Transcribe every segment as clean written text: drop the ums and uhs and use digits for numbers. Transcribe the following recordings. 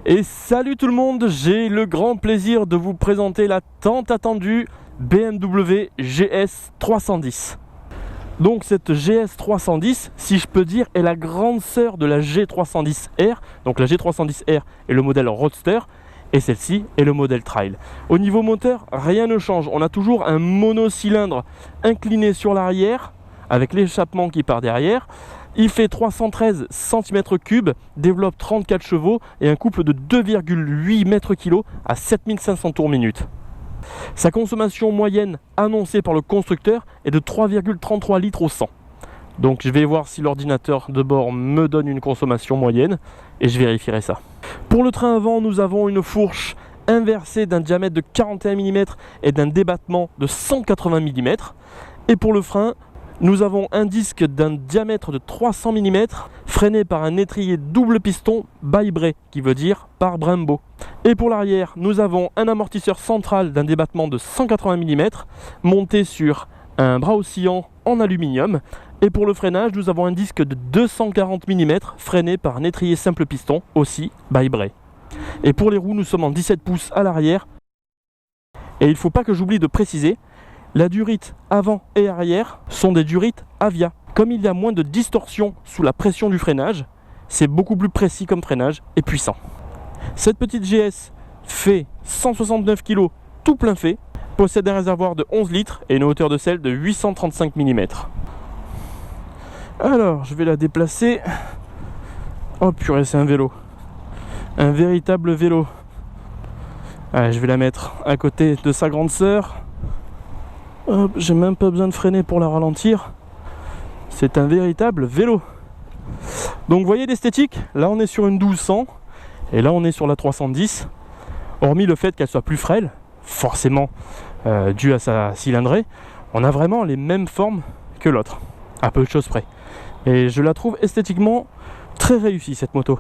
Et salut tout le monde, j'ai le grand plaisir de vous présenter la tant attendue BMW GS 310. Donc cette GS 310, si je peux dire, est la grande sœur de la G310R. Donc la G310R est le modèle Roadster et celle-ci est le modèle Trail. Au niveau moteur, rien ne change. On a toujours un monocylindre incliné sur l'arrière avec l'échappement qui part derrière. Il fait 313 cm3, développe 34 chevaux et un couple de 2,8 m/kg à 7500 tours minute. Sa consommation moyenne annoncée par le constructeur est de 3,33 litres au 100. Donc je vais voir si l'ordinateur de bord me donne une consommation moyenne et je vérifierai ça. Pour le train avant, nous avons une fourche inversée d'un diamètre de 41 mm et d'un débattement de 180 mm. Et pour le frein, nous avons un disque d'un diamètre de 300 mm freiné par un étrier double piston by Bray, qui veut dire par Brembo. Et pour l'arrière, nous avons un amortisseur central d'un débattement de 180 mm monté sur un bras oscillant en aluminium. Et pour le freinage, nous avons un disque de 240 mm freiné par un étrier simple piston aussi by Bray. Et pour les roues, nous sommes en 17 pouces à l'arrière. Et il ne faut pas que j'oublie de préciser, la durite avant et arrière sont des durites Avia. Comme il y a moins de distorsion sous la pression du freinage, c'est beaucoup plus précis comme freinage et puissant. Cette petite GS fait 169 kg tout plein fait, possède un réservoir de 11 litres et une hauteur de selle de 835 mm. Alors, je vais la déplacer. Oh purée, c'est un vélo. Un véritable vélo. Allez, je vais la mettre à côté de sa grande sœur. Hop, j'ai même pas besoin de freiner pour la ralentir. C'est un véritable vélo. Donc vous voyez l'esthétique, là on est sur une 1200 et là on est sur la 310. Hormis le fait qu'elle soit plus frêle, forcément dû à sa cylindrée, on a vraiment les mêmes formes que l'autre, à peu de choses près. Et je la trouve esthétiquement très réussie cette moto.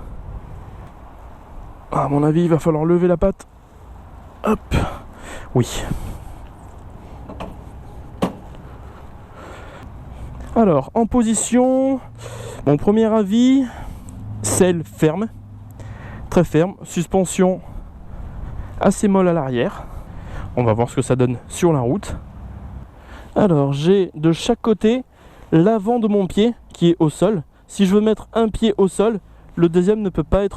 À mon avis il va falloir lever la patte. Hop, oui. Alors, en position, mon premier avis, selle ferme, très ferme, suspension assez molle à l'arrière. On va voir ce que ça donne sur la route. Alors, j'ai de chaque côté l'avant de mon pied qui est au sol. Si je veux mettre un pied au sol, le deuxième ne peut pas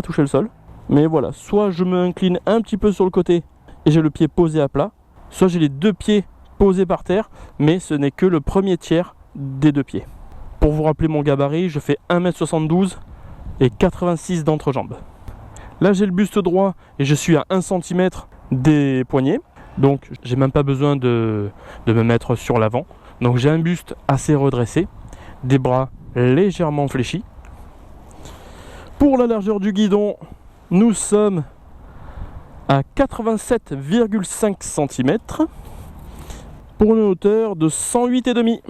toucher le sol. Mais voilà, soit je me incline un petit peu sur le côté et j'ai le pied posé à plat, soit j'ai les deux pieds posé par terre, mais ce n'est que le premier tiers des deux pieds. Pour vous rappeler mon gabarit, je fais 1m72 et 86 d'entrejambe. Là j'ai le buste droit et je suis à 1 cm des poignets, donc j'ai même pas besoin de me mettre sur l'avant. Donc j'ai un buste assez redressé, des bras légèrement fléchis. Pour la largeur du guidon, nous sommes à 87,5 cm. Pour une hauteur de 108,5.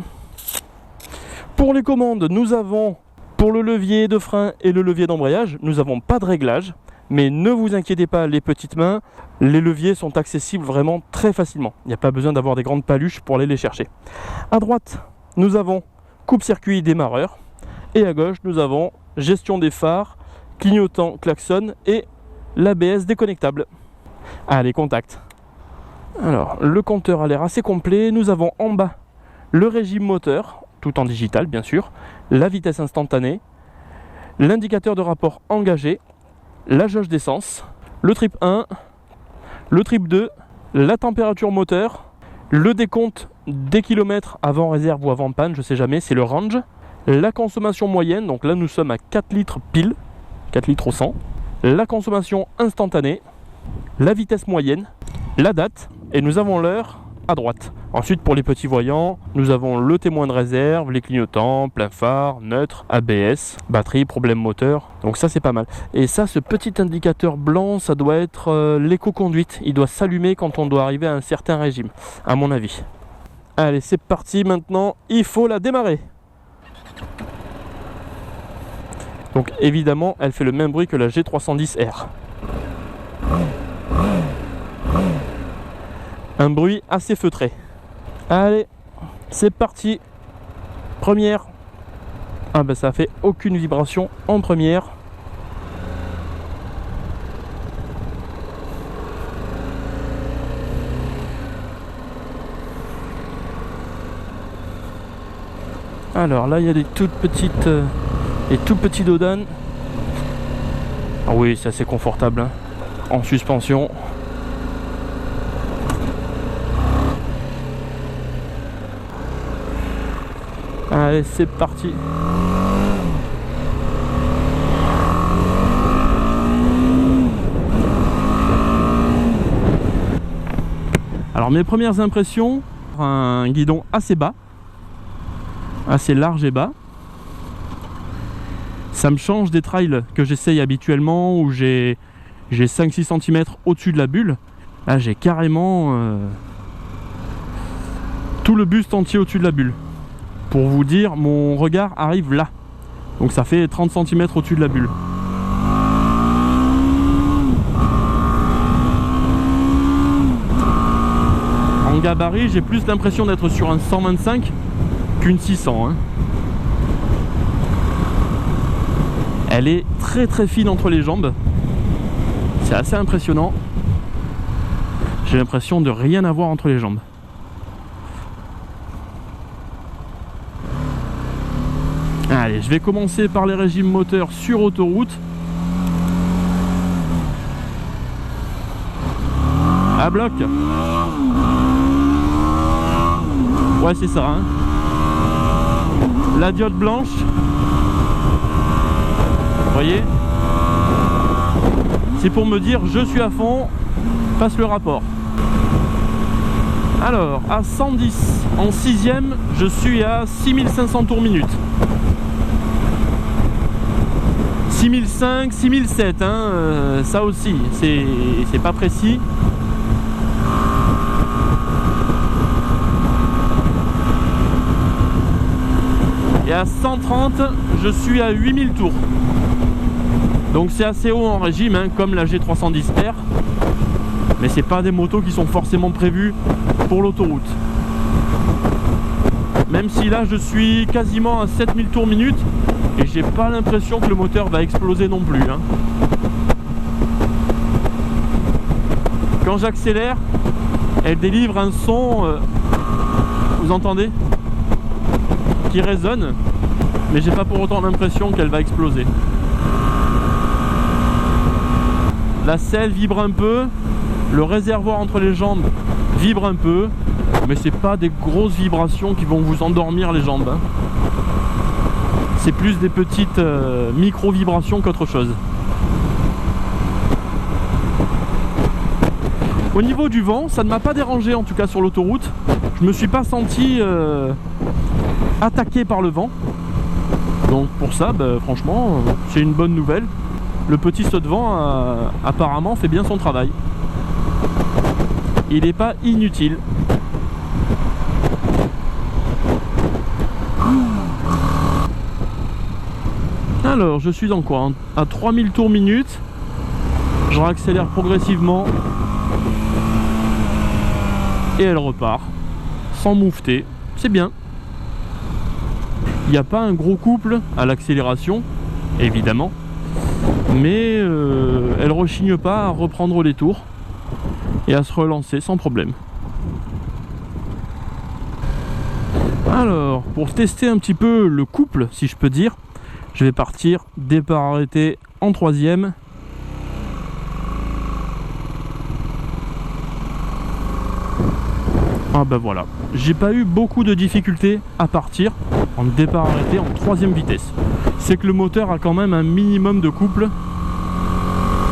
Pour les commandes, nous avons pour le levier de frein et le levier d'embrayage, nous n'avons pas de réglage, mais ne vous inquiétez pas les petites mains, les leviers sont accessibles vraiment très facilement. Il n'y a pas besoin d'avoir des grandes paluches pour aller les chercher. À droite, nous avons coupe-circuit démarreur et à gauche, nous avons gestion des phares, clignotant, klaxon et l'ABS déconnectable. Allez, contact. Alors, le compteur a l'air assez complet. Nous avons en bas le régime moteur, tout en digital bien sûr, la vitesse instantanée, l'indicateur de rapport engagé, la jauge d'essence, le trip 1, le trip 2, la température moteur, le décompte des kilomètres avant réserve ou avant panne, je sais jamais, c'est le range, la consommation moyenne, donc là nous sommes à 4 litres pile, 4 litres au 100, la consommation instantanée, la vitesse moyenne, la date, et nous avons l'heure à droite. Ensuite, pour les petits voyants, nous avons le témoin de réserve, les clignotants, plein phare, neutre, ABS, batterie, problème moteur. Donc ça, c'est pas mal. Et ça, ce petit indicateur blanc, ça doit être l'éco-conduite. Il doit s'allumer quand on doit arriver à un certain régime, à mon avis. Allez, c'est parti maintenant. Il faut la démarrer. Donc évidemment, elle fait le même bruit que la G310R. Un bruit assez feutré. Allez, c'est parti. Première. Ah ben ça fait aucune vibration en première. Alors là il y a des toutes petites des tout petits dodanes. Ah oui, c'est assez confortable hein, en suspension. Allez, c'est parti. Alors mes premières impressions, un guidon assez bas, assez large et bas. Ça me change des trails que j'essaye habituellement où j'ai 5-6 cm au-dessus de la bulle. Là j'ai carrément tout le buste entier au-dessus de la bulle. Pour vous dire, mon regard arrive là. Donc ça fait 30 cm au-dessus de la bulle. En gabarit, j'ai plus l'impression d'être sur un 125 qu'une 600. Hein. Elle est très très fine entre les jambes. C'est assez impressionnant. J'ai l'impression de rien avoir entre les jambes. Allez, je vais commencer par les régimes moteurs sur autoroute. À bloc. Ouais, c'est ça. Hein. La diode blanche. Vous voyez? C'est pour me dire je suis à fond, passe le rapport. Alors, à 110 en 6ème, je suis à 6500 tours minute. 6005, 6007, hein, ça aussi, c'est pas précis. Et à 130, je suis à 8000 tours. Donc c'est assez haut en régime, hein, comme la G310R. Mais c'est pas des motos qui sont forcément prévues pour l'autoroute. Même si là je suis quasiment à 7000 tours minute. Et j'ai pas l'impression que le moteur va exploser non plus. Hein. Quand j'accélère, elle délivre un son, vous entendez, qui résonne, mais j'ai pas pour autant l'impression qu'elle va exploser. La selle vibre un peu, le réservoir entre les jambes vibre un peu, mais c'est pas des grosses vibrations qui vont vous endormir les jambes. Hein. C'est plus des petites micro-vibrations qu'autre chose. Au niveau du vent, ça ne m'a pas dérangé en tout cas sur l'autoroute. Je me suis pas senti attaqué par le vent. Donc pour ça, franchement, c'est une bonne nouvelle. Le petit saut de vent apparemment fait bien son travail. Il n'est pas inutile. Alors, je suis dans quoi? À 3000 tours minute. Je réaccélère progressivement. Et elle repart. Sans moufter. C'est bien. Il n'y a pas un gros couple à l'accélération, évidemment. Mais elle rechigne pas à reprendre les tours. Et à se relancer sans problème. Alors, pour tester un petit peu le couple, si je peux dire, je vais partir départ arrêté en 3ème. Ah ben voilà, j'ai pas eu beaucoup de difficultés à partir en départ arrêté en 3ème vitesse. C'est que le moteur a quand même un minimum de couple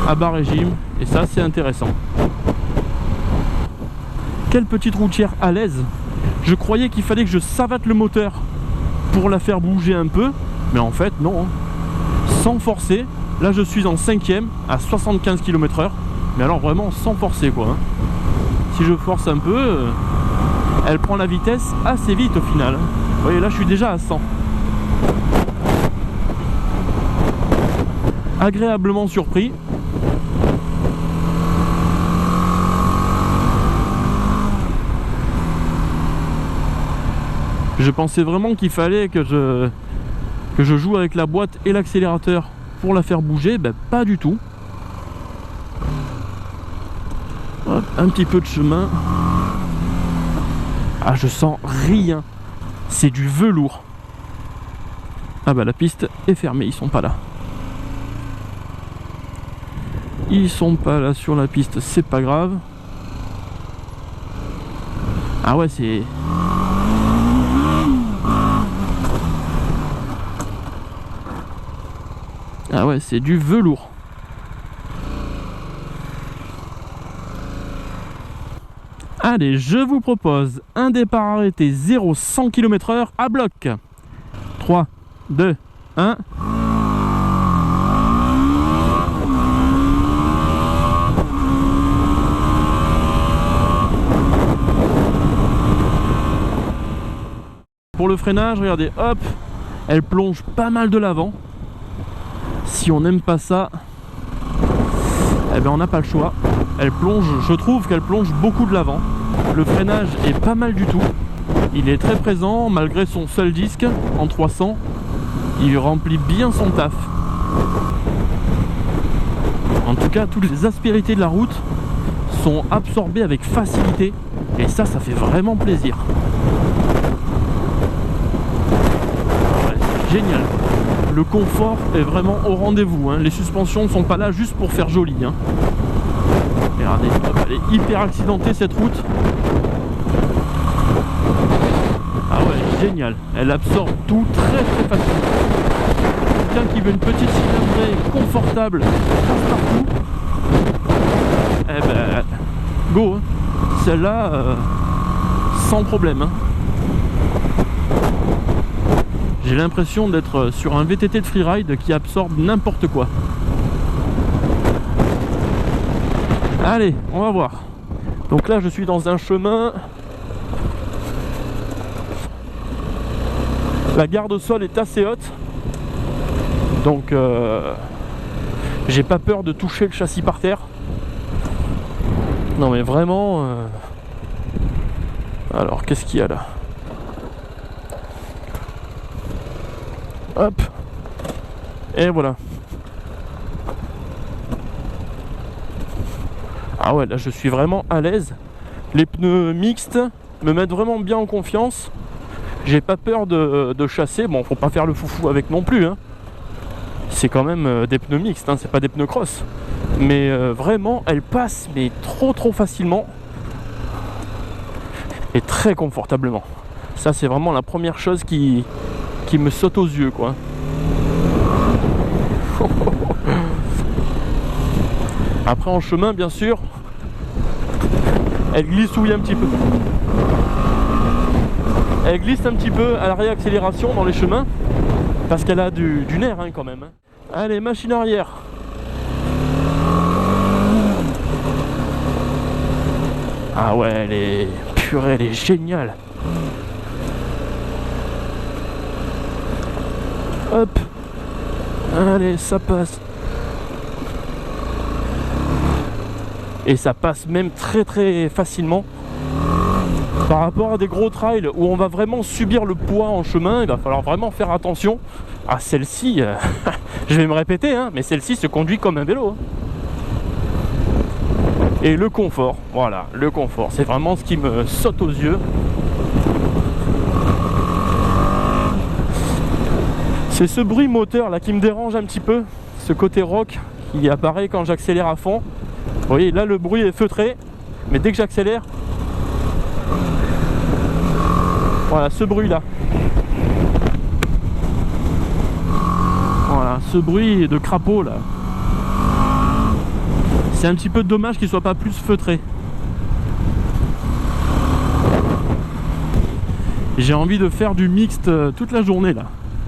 à bas régime et ça c'est intéressant. Quelle petite routière à l'aise. Je croyais qu'il fallait que je savate le moteur pour la faire bouger un peu. Mais en fait non, sans forcer. Là je suis en 5ème à 75 km/h. Mais alors vraiment sans forcer quoi. Si je force un peu, elle prend la vitesse assez vite au final. Vous voyez là je suis déjà à 100. Agréablement surpris. Je pensais vraiment qu'il fallait que je joue avec la boîte et l'accélérateur pour la faire bouger, pas du tout. Hop, un petit peu de chemin. Ah, je sens rien. C'est du velours. Ah bah la piste est fermée, ils sont pas là. Ils sont pas là sur la piste, c'est pas grave. Ah ouais, c'est... Ah ouais, c'est du velours. Allez, je vous propose un départ arrêté 0-100 km/h à bloc. 3, 2, 1... Pour le freinage, regardez, hop, elle plonge pas mal de l'avant. Si on n'aime pas ça, eh ben on n'a pas le choix. Elle plonge, je trouve qu'elle plonge beaucoup de l'avant. Le freinage est pas mal du tout. Il est très présent malgré son seul disque en 300. Il remplit bien son taf. En tout cas, toutes les aspérités de la route sont absorbées avec facilité. Et ça fait vraiment plaisir. Génial. Le confort est vraiment au rendez-vous, hein. Les suspensions ne sont pas là juste pour faire joli, hein. Regardez, hop, elle est hyper accidentée cette route. Ah ouais, génial. Elle absorbe tout très facilement. Quelqu'un qui veut une petite cylindrée confortable partout, eh ben go, hein. Celle-là sans problème, hein. J'ai l'impression d'être sur un VTT de freeride qui absorbe n'importe quoi. Allez, on va voir. Donc là, je suis dans un chemin. La garde au sol est assez haute. Donc, j'ai pas peur de toucher le châssis par terre. Non mais vraiment... Alors, qu'est-ce qu'il y a là ? Hop, et voilà. Ah ouais, là je suis vraiment à l'aise. Les pneus mixtes me mettent vraiment bien en confiance. J'ai pas peur de chasser. Bon, faut pas faire le foufou avec non plus, hein. C'est quand même des pneus mixtes, hein, c'est pas des pneus cross. Mais vraiment, elles passent mais trop facilement. Et très confortablement. Ça c'est vraiment la première chose qui me saute aux yeux, quoi. Après en chemin, bien sûr, elle glissouille un petit peu. Elle glisse un petit peu à la réaccélération dans les chemins parce qu'elle a du nerf, hein, quand même. Allez, machine arrière. Ah ouais, elle est purée, elle est géniale. Hop, allez, ça passe. Et ça passe même très facilement. Par rapport à des gros trails où on va vraiment subir le poids en chemin, il va falloir vraiment faire attention. Ah, celle-ci, je vais me répéter, hein, mais celle-ci se conduit comme un vélo. Et le confort, voilà, le confort, c'est vraiment ce qui me saute aux yeux. C'est ce bruit moteur là qui me dérange un petit peu, ce côté rock qui apparaît quand j'accélère à fond. Vous voyez, là le bruit est feutré, mais dès que j'accélère, voilà, ce bruit là. Voilà, ce bruit de crapaud là. C'est un petit peu dommage qu'il soit pas plus feutré. J'ai envie de faire du mixte toute la journée là.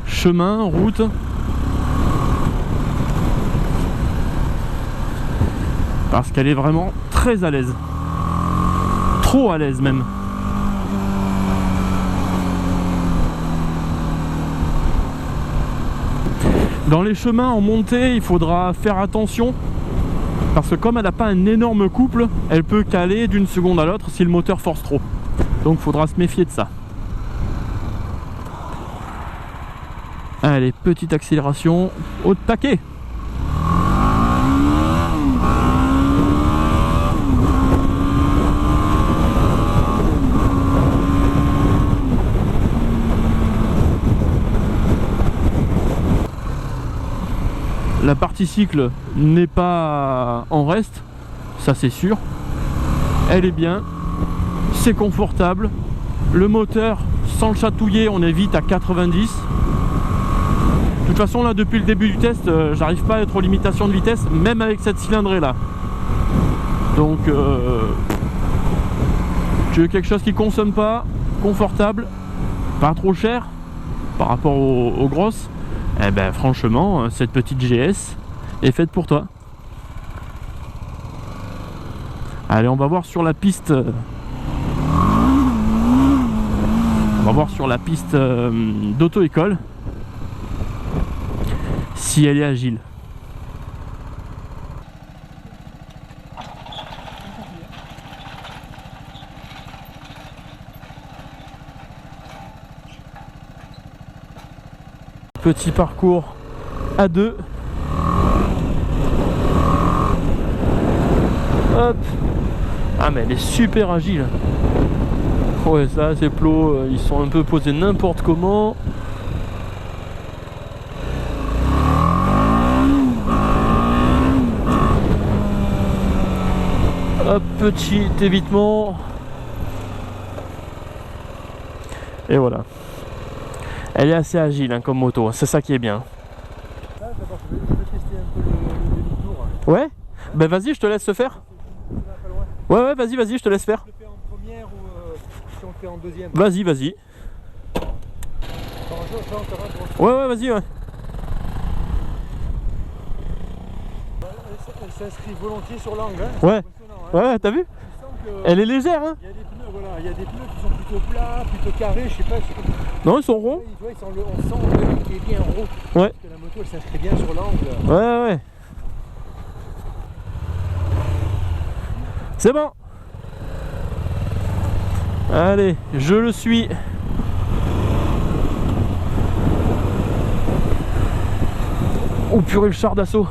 Chemin, route. Parce qu'elle est vraiment très à l'aise. Trop à l'aise même. Dans les chemins en montée, il faudra faire attention. Parce que comme elle n'a pas un énorme couple, elle peut caler d'une seconde à l'autre si le moteur force trop. Donc il faudra se méfier de ça. Allez, petite accélération au taquet. La partie cycle n'est pas en reste, ça c'est sûr. Elle est bien, c'est confortable. Le moteur, sans le chatouiller, on est vite à 90. De toute façon là, depuis le début du test, j'arrive pas à être aux limitations de vitesse, même avec cette cylindrée là. Donc tu veux quelque chose qui consomme pas, confortable, pas trop cher par rapport aux grosses, eh ben franchement cette petite GS est faite pour toi. Allez, on va voir sur la piste. On va voir sur la piste d'auto-école si elle est agile. Petit parcours à deux. Hop. Ah mais elle est super agile. Ouais, ça ces plots, ils sont un peu posés n'importe comment. Hop, petit évitement. Et voilà. Elle est assez agile hein, comme moto, c'est ça qui est bien. Là, d'abord, je vais tester un peu le demi-tour. Ouais. Ben vas-y, je te laisse faire. Ouais, vas-y, je te laisse faire. Je le fais en première ou si on le fait en deuxième. Vas-y. Ouais, vas-y, ouais. Elle s'inscrit volontiers sur l'angle. Hein. Ouais. Hein. Ouais, t'as vu? Elle est légère, hein. Il y a des pneus, voilà, il y a des pneus qui sont plutôt plats, plutôt carrés, je sais pas. Non, ils sont ronds. On sent le qui est bien rond. Ouais. Parce que la moto elle s'inscrit bien sur l'angle. Ouais. C'est bon. Allez, je le suis. Oh purée, le char d'assaut.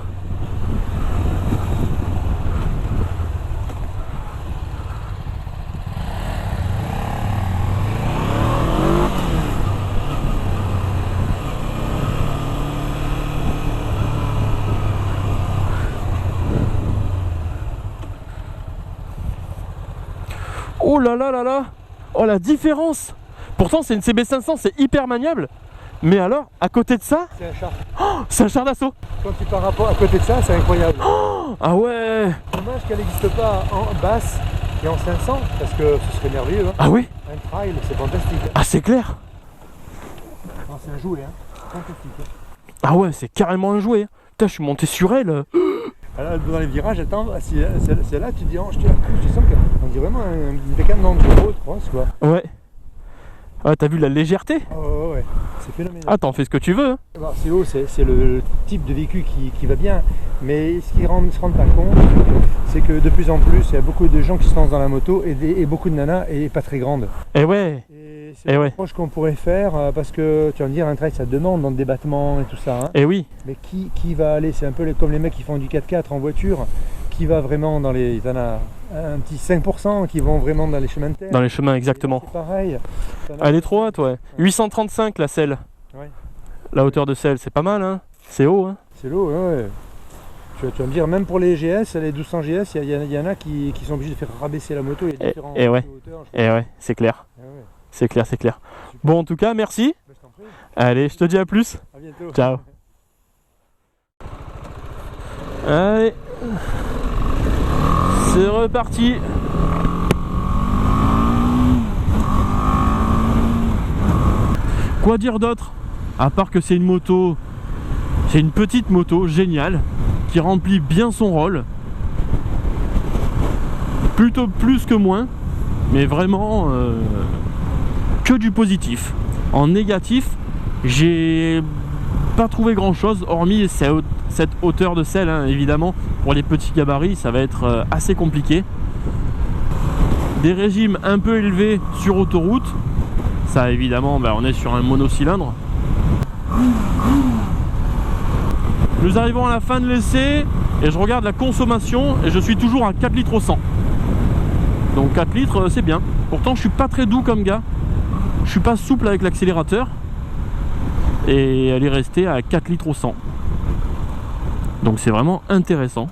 Oh là là là là. Oh la différence. Pourtant c'est une CB500, c'est hyper maniable. Mais alors, à côté de ça, c'est un char. Oh, c'est un char d'assaut. Quand tu pars à côté de ça, c'est incroyable. Oh, ah ouais. Dommage qu'elle n'existe pas en basse et en 500, parce que ce serait merveilleux. Hein. Ah oui. Un trail, c'est fantastique. Hein. Ah c'est clair. C'est un jouet, hein. Fantastique. Hein. Ah ouais, c'est carrément un jouet. Putain, je suis monté sur elle. Alors, dans les virages, attends, si c'est là, tu dis, oh, je te la couche, tu sens qu'on dit vraiment une bécane d'enduro de cross, quoi. Ouais. Ah, t'as vu la légèreté? Oh ouais, c'est phénoménal. Ah, t'en fais ce que tu veux. Hein. C'est haut, c'est le type de véhicule qui va bien, mais ce qu'ils ne se rendent pas compte, c'est que de plus en plus, il y a beaucoup de gens qui se lancent dans la moto et beaucoup de nanas et pas très grandes. Et ouais. Et c'est une approche qu'on pourrait faire parce que tu vas me dire, un trail ça demande dans le débattement et tout ça. Hein. Et oui. Mais qui va aller, c'est un peu comme les mecs qui font du 4x4 en voiture, qui va vraiment dans les. Il y en a un petit 5% qui vont vraiment dans les chemins de terre. Dans les chemins, exactement. C'est pareil. Elle est trop haute, ouais. 835 la selle. Ouais. La hauteur de selle, c'est pas mal, hein. C'est haut, hein. C'est lourd, ouais. Tu vas me dire, même pour les GS, les 1200 GS, il y en a qui sont obligés de faire rabaisser la moto. Il y a différentes et ouais. hauteurs. Et ouais, c'est clair. Et ouais. C'est clair, c'est clair. Bon, en tout cas, merci. Bah, je t'en prie. Allez, je te dis à plus. À bientôt. Ciao. Allez. C'est reparti. Quoi dire d'autre? À part que c'est une moto, c'est une petite moto géniale qui remplit bien son rôle. Plutôt plus que moins, mais vraiment que du positif. En négatif, j'ai pas trouvé grand chose, hormis cette hauteur de selle, hein, évidemment. Pour les petits gabarits, ça va être assez compliqué. Des régimes un peu élevés sur autoroute. Ça, évidemment, on est sur un monocylindre. Nous arrivons à la fin de l'essai et je regarde la consommation et je suis toujours à 4 litres au 100. Donc 4 litres, c'est bien. Pourtant, je suis pas très doux comme gars. Je suis pas souple avec l'accélérateur. Et elle est restée à 4 litres au 100. Donc c'est vraiment intéressant.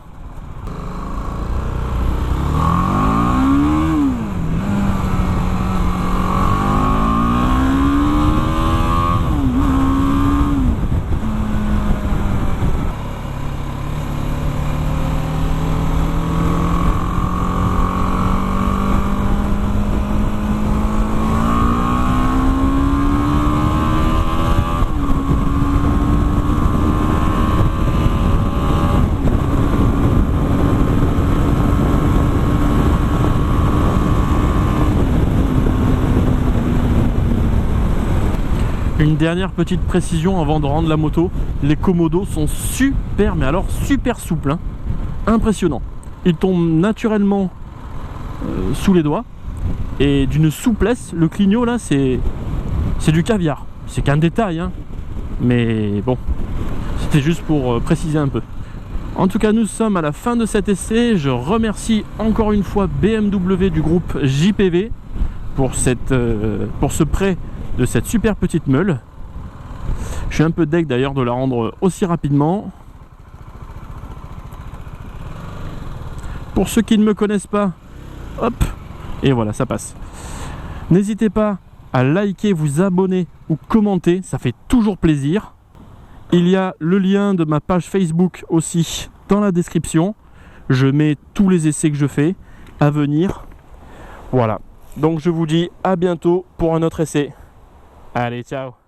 Une dernière petite précision avant de rendre la moto, les commodos sont super, mais alors super souples, hein. Impressionnant. Ils tombent naturellement sous les doigts et d'une souplesse. Le clignot là, c'est du caviar. C'est qu'un détail, hein. Mais bon, c'était juste pour préciser un peu. En tout cas, nous sommes à la fin de cet essai. Je remercie encore une fois BMW du groupe JPV pour ce prêt de cette super petite meule. Je suis un peu deg d'ailleurs de la rendre aussi rapidement. Pour ceux qui ne me connaissent pas, hop, et voilà, ça passe. N'hésitez pas à liker, vous abonner ou commenter, ça fait toujours plaisir. Il y a le lien de ma page Facebook aussi dans la description. Je mets tous les essais que je fais à venir. Voilà, donc je vous dis à bientôt pour un autre essai. Allez, ciao!